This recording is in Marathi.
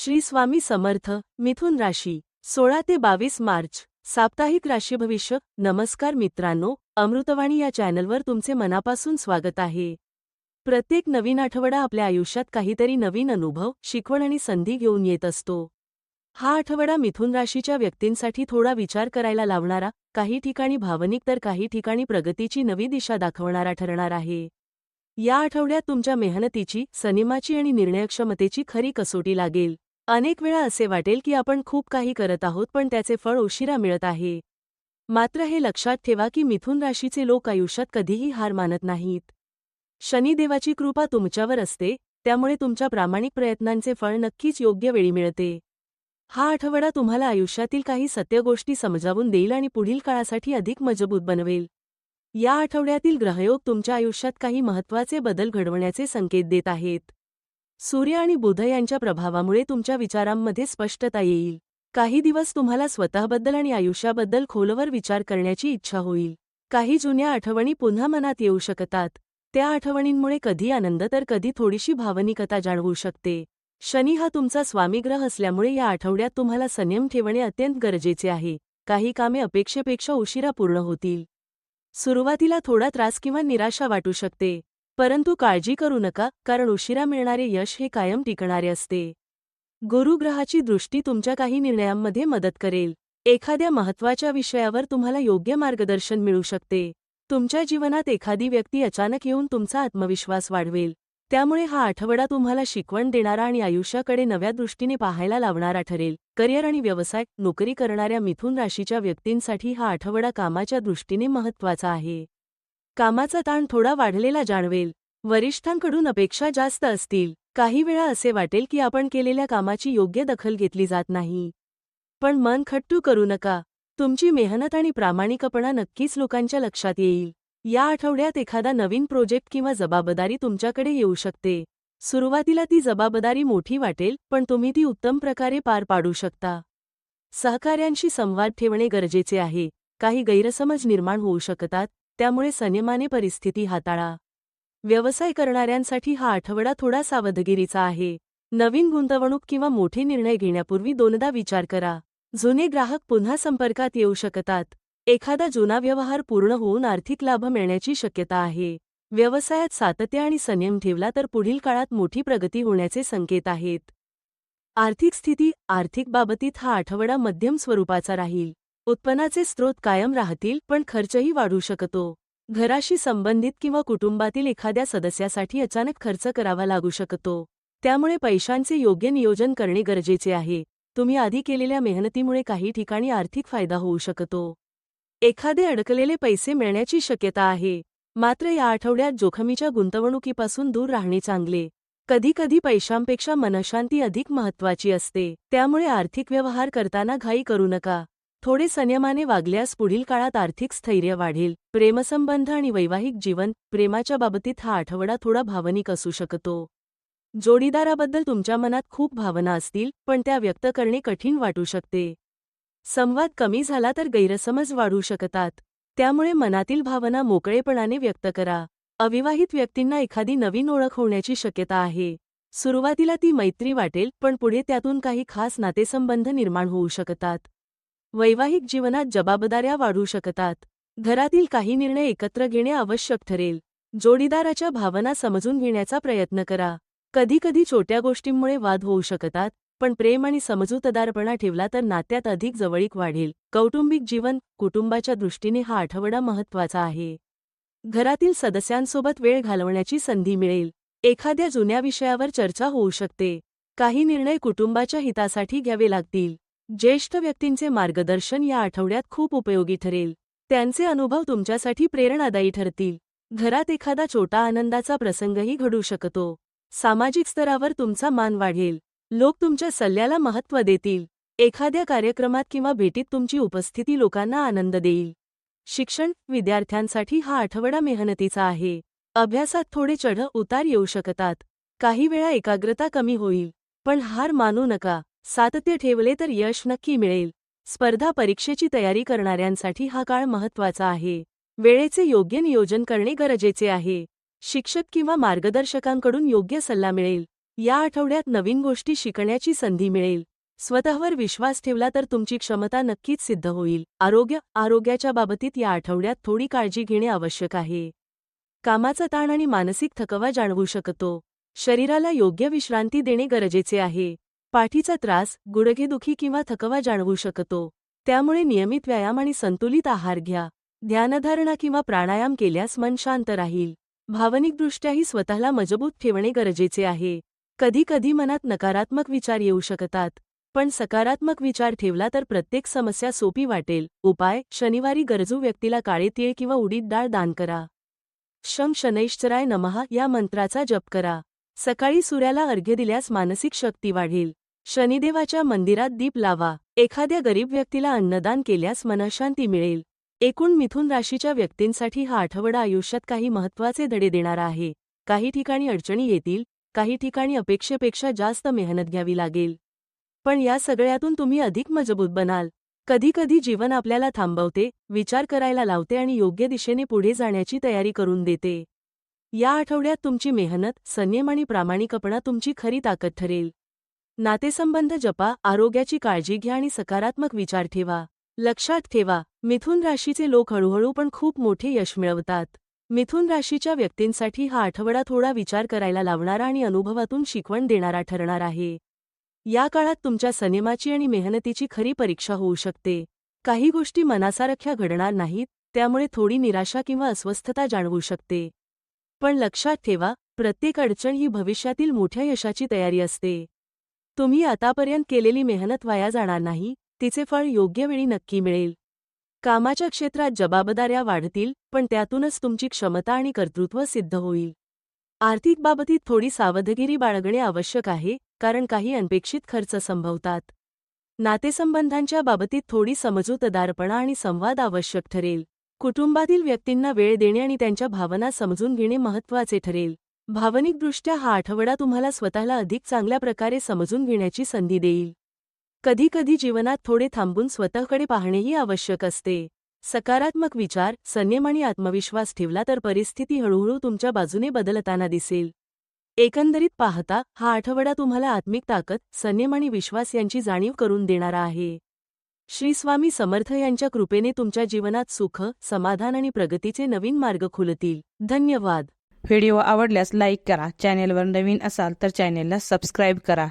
श्री स्वामी समर्थ. मिथुन राशी 16 ते 22 मार्च. साप्ताहिक राशी भविष्य. नमस्कार मित्रांनो, अमृतवाणी या चॅनलवर तुमचे मनापासून स्वागत आहे. प्रत्येक नवीन आठवडा आपल्या आयुष्यात काहीतरी नवीन अनुभव, शिकवण आणि संधी घेऊन येत असतो. हा आठवडा मिथुन राशीच्या व्यक्तींसाठी थोडा विचार करायला लावणारा, काही ठिकाणी भावनिक तर काही ठिकाणी प्रगतीची नवी दिशा दाखवणारा ठरणार आहे. या आठवड्यात तुमच्या मेहनतीची, संयमाची आणि निर्णयक्षमतेची खरी कसोटी लागेल. अनेक वेळा असे वाटेल की आपण खूप काही करत आहोत पण त्याचे फळ उशिरा मिळत आहे. मात्र हे लक्षात ठेवा की मिथुन राशीचे लोक आयुष्यात कधीही हार मानत नाहीत. शनिदेवाची कृपा तुमच्यावर असते, त्यामुळे तुमच्या प्रामाणिक प्रयत्नांचे फळ नक्कीच योग्य वेळी मिळते. हा आठवडा तुम्हाला आयुष्यातील काही सत्य गोष्टी समजावून देईल आणि पुढील काळासाठी अधिक मजबूत बनवेल. या आठवड्यातील ग्रहयोग तुमच्या आयुष्यात काही महत्त्वाचे बदल घडवण्याचे संकेत देत आहेत. सूर्य आणि बुध यांच्या प्रभावामुळे तुमच्या विचारांमध्ये स्पष्टता येईल. काही दिवस तुम्हाला स्वतःबद्दल आणि आयुष्याबद्दल खोलवर विचार करण्याची इच्छा होईल. काही जुन्या आठवणी पुन्हा मनात येऊ शकतात. त्या आठवणींमुळे कधी आनंद तर कधी थोडीशी भावनिकता जाणवू शकते. शनी हा तुमचा स्वामीग्रह असल्यामुळे या आठवड्यात तुम्हाला संयम ठेवणे अत्यंत गरजेचे आहे. काही कामे अपेक्षेपेक्षा उशिरा पूर्ण होतील. सुरुवातीला थोडा त्रास किंवा निराशा वाटू शकते, परंतु काळजी करू नका, कारण उशिरा मिळणारे यश हे कायम टिकणारे असते. गुरुग्रहाची दृष्टी तुमच्या काही निर्णयांमध्ये मदत करेल. एखाद्या महत्त्वाच्या विषयावर तुम्हाला योग्य मार्गदर्शन मिळू शकते. तुमच्या जीवनात एखादी व्यक्ती अचानक येऊन तुमचा आत्मविश्वास वाढवेल. त्यामुळे हा आठवडा तुम्हाला शिकवण देणारा आणि आयुष्याकडे नव्या दृष्टीने पाहायला लावणारा ठरेल. करिअर आणि व्यवसाय. नोकरी करणाऱ्या मिथुन राशीच्या व्यक्तींसाठी हा आठवडा कामाच्या दृष्टीने महत्त्वाचा आहे. कामाचा ताण थोडा वाढलेला जाणवेल. वरिष्ठांकडून अपेक्षा जास्त असतील. काही वेळा असे वाटेल की आपण केलेल्या कामाची योग्य दखल घेतली जात नाही. पण मन खट्टू करू नका. तुमची मेहनत आणि प्रामाणिकपणा नक्कीच लोकांच्या लक्षात येईल. या आठवड्यात एखादा नवीन प्रोजेक्ट किंवा जबाबदारी तुमच्याकडे येऊ शकते. सुरुवातीला ती जबाबदारी मोठी वाटेल, पण तुम्ही ती उत्तम प्रकारे पार पाडू शकता. सहकाऱ्यांशी संवाद ठेवणे गरजेचे आहे. काही गैरसमज निर्माण होऊ शकतात, त्यामुळे संयमाने परिस्थिती हाताळा. व्यवसाय करणाऱ्यांसाठी हा आठवडा थोडा सावधगिरीचा आहे. नवीन गुंतवणूक किंवा मोठे निर्णय घेण्यापूर्वी दोनदा विचार करा. जुने ग्राहक पुन्हा संपर्कात येऊ शकतात. एखादा जुना व्यवहार पूर्ण होऊन आर्थिक लाभ मिळण्याची शक्यता आहे. व्यवसायात सातत्य आणि संयम ठेवला तर पुढील काळात मोठी प्रगती होण्याचे संकेत आहेत. आर्थिक स्थिती. आर्थिक बाबतीत हा आठवडा मध्यम स्वरूपाचा राहील. उत्पन्नाचे स्रोत कायम राहतील, पण खर्चही वाढू शकतो. घराशी संबंधित किंवा कुटुंबातील एखाद्या सदस्यासाठी अचानक खर्च करावा लागू शकतो. त्यामुळे पैशांचे योग्य नियोजन करणे गरजेचे आहे. तुम्ही आधी केलेल्या मेहनतीमुळे काही ठिकाणी आर्थिक फायदा होऊ शकतो. एखादे अडकलेले पैसे मिळण्याची शक्यता आहे. मात्र या आठवड्यात जोखमीच्या गुंतवणुकीपासून दूर राहणे चांगले. कधीकधी पैशांपेक्षा मनशांती अधिक महत्त्वाची असते. त्यामुळे आर्थिक व्यवहार करताना घाई करू नका. थोडे संयमाने वागल्यास पुढील काळात आर्थिक स्थैर्य वाढेल. प्रेमसंबंध आणि वैवाहिक जीवन. प्रेमाच्या बाबतीत हा आठवडा थोडा भावनिक असू शकतो. जोडीदाराबद्दल तुमच्या मनात खूप भावना असतील, पण त्या व्यक्त करणे कठीण वाटू शकते. संवाद कमी झाला तर गैरसमज वाढू शकतात. त्यामुळे मनातील भावना मोकळेपणाने व्यक्त करा. अविवाहित व्यक्तींना एखादी नवीन ओळख होण्याची शक्यता आहे. सुरुवातीला ती मैत्री वाटेल, पण पुढे त्यातून काही खास नातेसंबंध निर्माण होऊ शकतात. वैवाहिक जीवनात जबाबदाऱ्या वाढू शकतात. घरातील काही निर्णय एकत्र घेणे आवश्यक ठरेल. जोडीदाराच्या भावना समजून घेण्याचा प्रयत्न करा. कधीकधी छोट्या गोष्टींमुळे वाद होऊ शकतात, पण प्रेम आणि समजूतदारपणा ठेवला तर नात्यात अधिक जवळीक वाढेल. कौटुंबिक जीवन. कुटुंबाच्या दृष्टीने हा आठवडा महत्त्वाचा आहे. घरातील सदस्यांसोबत वेळ घालवण्याची संधी मिळेल. एखाद्या जुन्या विषयावर चर्चा होऊ शकते. काही निर्णय कुटुंबाच्या हितासाठी घ्यावे लागतील. ज्येष्ठ व्यक्तींचे मार्गदर्शन या आठवड्यात खूप उपयोगी ठरेल. त्यांचे अनुभव तुमच्यासाठी प्रेरणादायी ठरतील. घरात एखादा छोटा आनंदाचा प्रसंगही घडू शकतो. सामाजिक स्तरावर तुमचा मान वाढेल. लोक तुमच्या सल्ल्याला महत्त्व देतील. एखाद्या कार्यक्रमात किंवा भेटीत तुमची उपस्थिती लोकांना आनंद देईल. शिक्षण. विद्यार्थ्यांसाठी हा आठवडा मेहनतीचा आहे. अभ्यासात थोडे चढ उतार येऊ शकतात. काही वेळा एकाग्रता कमी होईल, पण हार मानू नका. सातत्य ठेवले तर यश नक्की मिळेल. स्पर्धा परीक्षेची तयारी करणाऱ्यांसाठी हा काळ महत्त्वाचा आहे. वेळेचे योग्य नियोजन करणे गरजेचे आहे. शिक्षक किंवा मार्गदर्शकांकडून योग्य सल्ला मिळेल. या आठवड्यात नवीन गोष्टी शिकण्याची संधी मिळेल. स्वतःवर विश्वास ठेवला तर तुमची क्षमता नक्कीच सिद्ध होईल. आरोग्याच्या बाबतीत या आठवड्यात थोडी काळजी घेणे आवश्यक आहे. कामाचा ताण आणि मानसिक थकवा जाणवू शकतो. शरीराला योग्य विश्रांती देणे गरजेचे आहे. पाठीचा त्रास, गुडघेदुखी किंवा थकवा जाणवू शकतो. त्यामुळे नियमित व्यायाम आणि संतुलित आहार घ्या. ध्यानधारणा किंवा प्राणायाम केल्यास मन शांत राहील. भावनिकदृष्ट्याही स्वतःला मजबूत ठेवणे गरजेचे आहे. कधीकधी मनात नकारात्मक विचार येऊ शकतात, पण सकारात्मक विचार ठेवला तर प्रत्येक समस्या सोपी वाटेल. उपाय: शनिवारी गरजू व्यक्तीला काळे तीळ किंवा उडीद डाळ दान करा. शं शनैश्चराय नमः या मंत्राचा जप करा. सकाळी सूर्याला अर्घ्य दिल्यास मानसिक शक्ती वाढेल. शनिदेवाच्या मंदिरात दीप लावा. एखाद्या गरीब व्यक्तीला अन्नदान केल्यास मनःशांती मिळेल. एकूण मिथुन राशीच्या व्यक्तींसाठी हा आठवडा आयुष्यात काही महत्त्वाचे धडे देणारा आहे. काही ठिकाणी अडचणी येतील, काही ठिकाणी अपेक्षेपेक्षा जास्त मेहनत घ्यावी लागेल. पण या सगळ्यातून तुम्ही अधिक मजबूत बनाल. कधीकधी जीवन आपल्याला थांबवते, विचार करायला लावते आणि योग्य दिशेने पुढे जाण्याची तयारी करून देते. या आठवड्यात तुमची मेहनत, संयम आणि प्रामाणिकपणा तुमची खरी ताकद ठरेल. नातेसंबंध जपा, आरोग्याची काळजी घ्या आणि सकारात्मक विचार ठेवा. लक्षात ठेवा, मिथुन राशीचे लोक हळूहळू पण खूप मोठे यश मिळवतात. मिथुन राशीच्या व्यक्तींसाठी हा आठवडा थोडा विचार करायला लावणारा आणि अनुभवातून शिकवण देणारा ठरणार आहे. या काळात तुमच्या संयमाची आणि मेहनतीची खरी परीक्षा होऊ शकते. काही गोष्टी मनासारख्या घडणार नाहीत, त्यामुळे थोडी निराशा किंवा अस्वस्थता जाणवू शकते. पण लक्षात ठेवा, प्रत्येक अडचण ही भविष्यातील मोठ्या यशाची तयारी असते. तुम्ही आतापर्यंत केलेली मेहनत वाया जाणार नाही, तिचे फळ योग्य वेळी नक्की मिळेल. कामाच्या क्षेत्रात जबाबदाऱ्या वाढतील, पण त्यातूनच तुमची क्षमता आणि कर्तृत्व सिद्ध होईल. आर्थिक बाबतीत थोडी सावधगिरी बाळगणे आवश्यक आहे, कारण काही अनपेक्षित खर्च संभवतात. नातेसंबंधांच्या बाबतीत थोडी समजूतदारपणा आणि संवाद आवश्यक ठरेल. कुटुंबातील व्यक्तींना वेळ देणे आणि त्यांच्या भावना समजून घेणे महत्त्वाचे ठरेल. भावनिकदृष्ट्या हा आठवडा तुम्हाला स्वतःला अधिक चांगल्या प्रकारे समजून घेण्याची संधी देईल. कधीकधी जीवनात थोडे थांबून स्वतःकडे पाहणेही आवश्यक असते. सकारात्मक विचार, संयम आणि आत्मविश्वास ठेवला तर परिस्थिती हळूहळू तुमच्या बाजूने बदलताना दिसेल. एकंदरीत पाहता, हा आठवडा तुम्हाला आत्मिक ताकद, संयम आणि विश्वास यांची जाणीव करून देणारा आहे. श्री स्वामी समर्थ यांच्या कृपेने तुमच्या जीवनात सुख, समाधान आणि प्रगतीचे नवीन मार्ग खुलतील. धन्यवाद. व्हिडिओ आवडल्यास लाईक करा. चॅनेलवर नवीन असाल तर चॅनेलला सबस्क्राईब करा.